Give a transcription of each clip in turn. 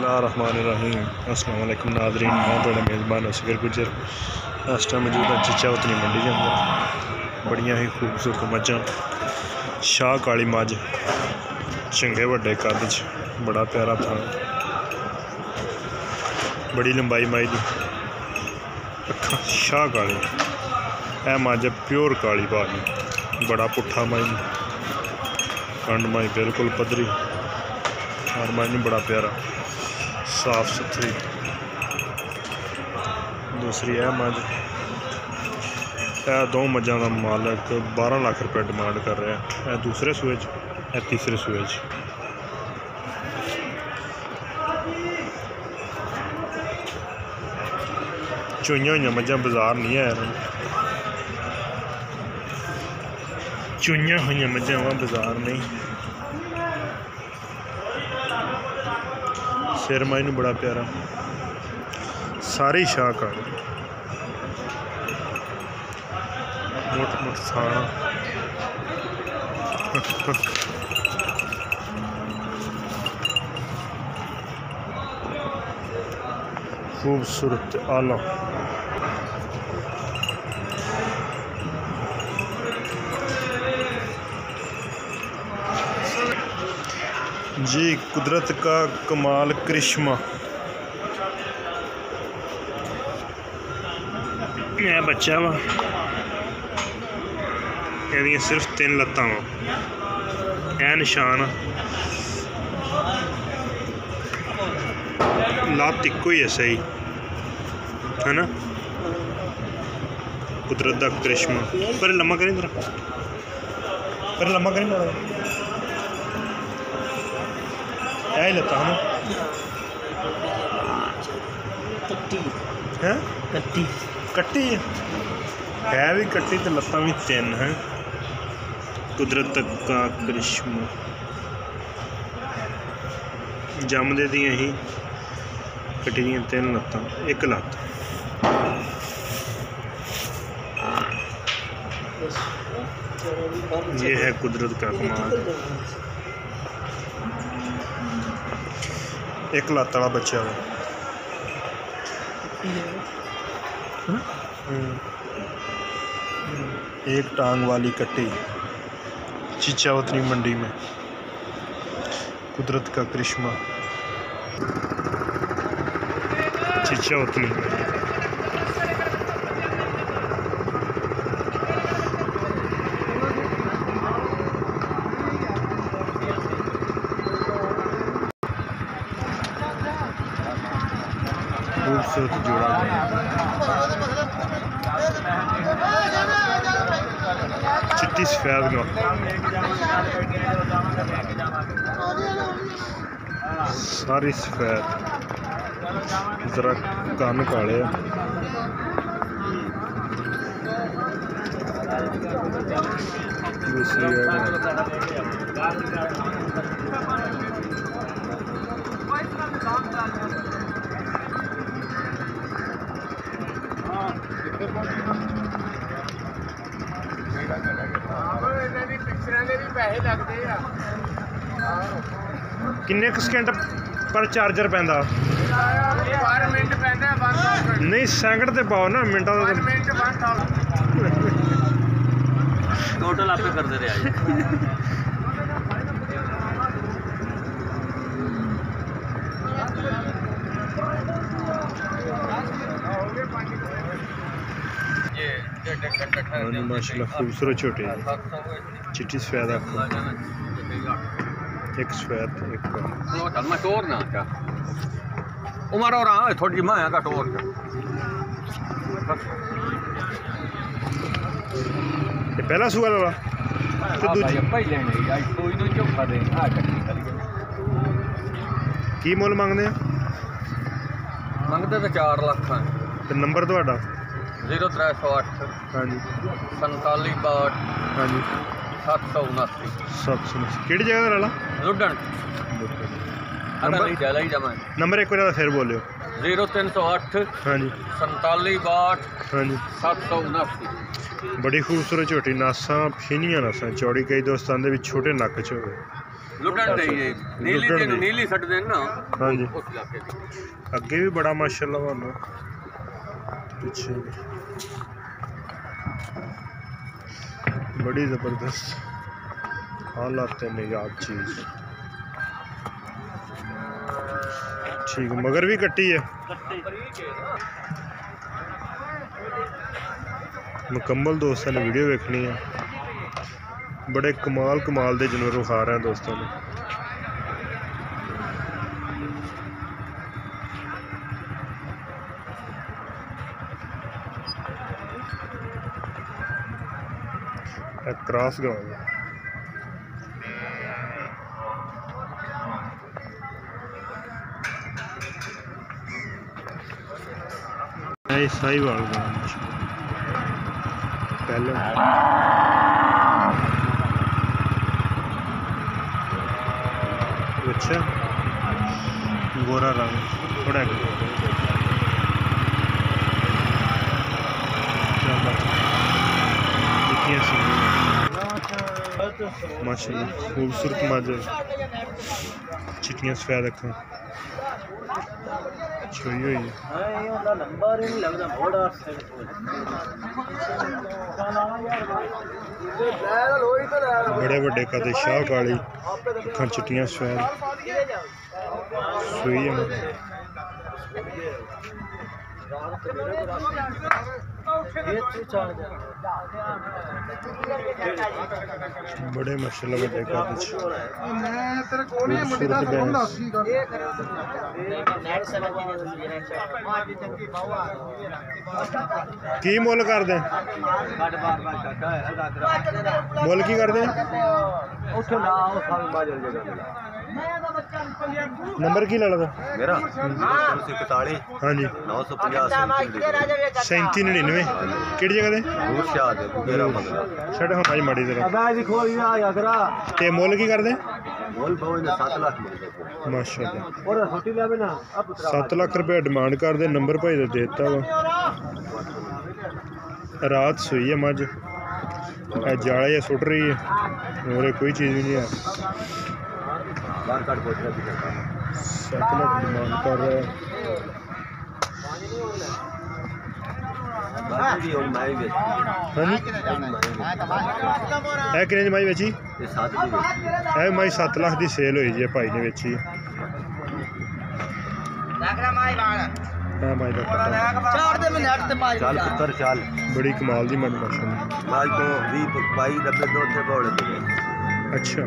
बिस्मिल्लाहिर्रहमानिर्रहीम। अस्सलाम वालेकुम नाज़रीन, मैं थोड़ा मेज़बान असगर गुजर। इस टाइम मौजूद है चिचा उतनी मंडी के अंदर। बढ़िया ही खूबसूरत मझां, शाह काली मझ, चंगे वड्डे कद च, बड़ा प्यारा था, बड़ी लंबाई माई दी, अखा शाह काली। यह मझ प्योर काली बाली, बड़ा पुट्ठा माई, कंड माई बिल्कुल पद्धरी और माई बड़ा प्यारा साफ सुथरी। दूसरी है मझ, यह दो मझां का मालक 12 लाख रुपये डिमांड कर रहा है। यह दूसरे सूए च, यह तीसरे सूए च। चुईयां हुई मझां बाजार नहीं है, चुईयां हुई मझां वहाँ बाजार नहीं। सिर माई नूं बड़ा प्यारा, सारी शाह काली, मुठ मुठ थाना, खूबसूरत आला। जी कुदरत का कमाल करिश्मा। यह बच्चा वा, यह सिर्फ 3 लत्तां वा, यह निशान लत्त इक्को ही है, सही है ना। कुदरत का करिश्मा। पर लम्मा करें जरा, पर लम्मा करें माड़ा, यही लत्ता है ना। है कट्टी, कट्टी है भी कट्टी, तो लत्ता भी 3 है। कुदरत का करिश्मा। जमदे दियां ही कट्टी दियां 3 लत्तां, 1 लत्त। ये है कुदरत का कमाल। 1 लत्त वाला बच्चा है। एक टांग वाली कट्टी, चिचा उतनी मंडी में। कुदरत का करिश्मा, चिचा उतनी। खूबसूरत जोड़ा, चिट्टी सफेद का, सारी सफेद, जरा कान काले। दूसरी किन्ने सेकंड पर चार्जर पैंदा? 12 मिनट पैंदा। नहीं सैकंड ते पाओ ना, मिनटा टोटल आपे कर दे रहे। माशाल्लाह खूबसूरत छोटे, चिट्टी सफेद आँखों, एक सफेद एक उमर और थोड़ी माया का टोर। ये पहला सूआ वाला की मुल मंगते मंगते तो 4 लाख है। तो नंबर थोड़ा 0308 हाँ जी 4762 हाँ जी 779 779। किहड़ी जगह वाला? लुडन। नंबर एक बार फिर बोलियो। 0308 हाँ जी 4762 हाँ जी 779। बड़ी खूबसूरत झोटी, नासा फीनियां नासा चौड़ी, कई दोस्तान दे विच छोटे नक च होवे। लुटन दे ही नीली लुटन ते दी। नीली सट देन ना हाँ जी उस इलाके दी। अगे भी बड़ा माशाल्लाह वाला पीछे भी बड़ी ज़बरदस्त हालात में याद चीज़ ठीक है, मगर भी कट्टी है मुकम्मल दोस्तों ने वीडियो देखनी है। बड़े कमाल कमाल के जानवर खा रहे हैं दोस्तों ने। क्रॉस गाँव साहिवाल पहले अच्छा गोरा रंग थोड़ा माशाल्लाह खूबसूरत माजर चिट्टियां सफेद अखां छोई हुई है। बड़े बड़े कद शाह काली अखां चिट्टियां सफेद सूई है। बड़े माशाल्लाह बड़े कद की मुल कर दे मुल की कर दे नंबर की ला ला मेरा हाँ जी 3799 कि जगह दे छड़ हम आज माड़ी जरा ते मुल की कर दे माशाल्लाह 7 लाख रुपया डिमांड कर दे। नंबर भाई ने देता वा रात सोई है मज जाला या सुट रही है और कोई चीज़ भी नहीं है। 7 लाख डिमांड कर रहा है। हाँ जी कितने माई बेची है माई 7 लाख की सेल हुई जी भाई ने बेची बड़ी कमाल दी मन अच्छा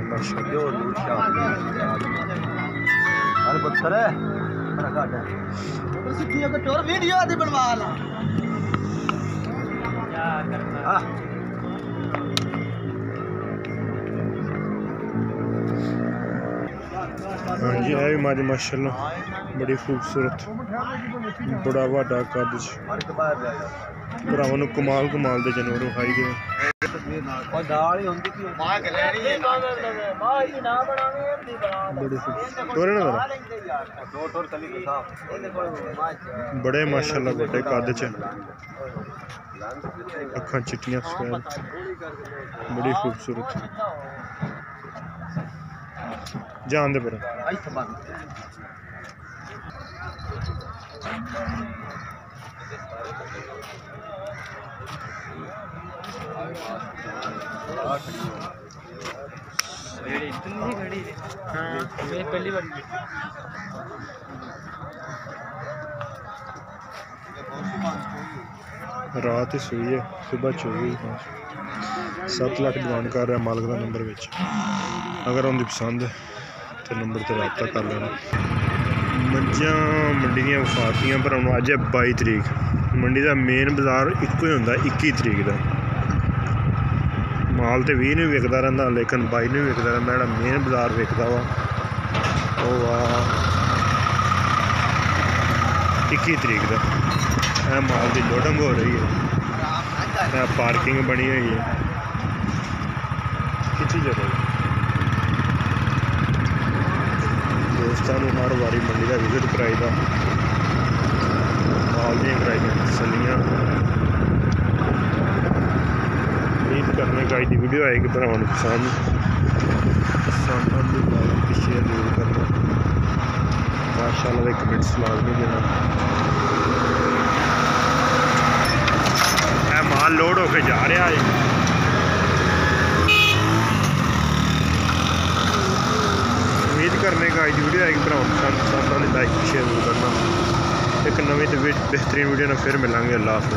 हाँ जी है भी माज माशाल्लाह बड़ी खूबसूरत बड़ा वाडा कद भरावां कमाल कमाल के जानवर खाई गए। बड़े माशाल्लाह बड़े कद च अखां चिट्टियां सफेद बड़ी खूबसूरत जान दे पर पहली बार रात ही सुई है सुबह चोई 7 लाख डिमांड कर रहा मालिक का नंबर विच अगर उनकी पसंद है तो नंबर पर रब्ता कर लेना। मझां मंडी दियां वफातियां पर अज है 22 तरीक मंडी का मेन बाजार एको ही होंदा 21 तरीक का माल तो 20 नहीं विकता रहा लेकिन 22 नहीं विकता रहा जो मेन बाजार विकता वा वो आ 21 तरीक का माल की लोडिंग हो रही है पार्किंग बनी हुई है किसी जगह दोस्तों हर बारी मंडी का विजिट कराईदा माल दी कराई तसलियाँ उम्मीद करने का वीडियो आएगी भरावां नूं पसंद। पसंद आती लाइक शेयर जरूर करना, माशाल्लाह दे कमेंट्स लाजमी देना। माल लोड होके जा रहा है। उम्मीद करने का आज वीडियो आएगी भराओ लाइक शेयर जरूर करना। एक नवी बेहतरीन वीडियो में फिर मिलेंगे। अल्लाह हाफ़िज़।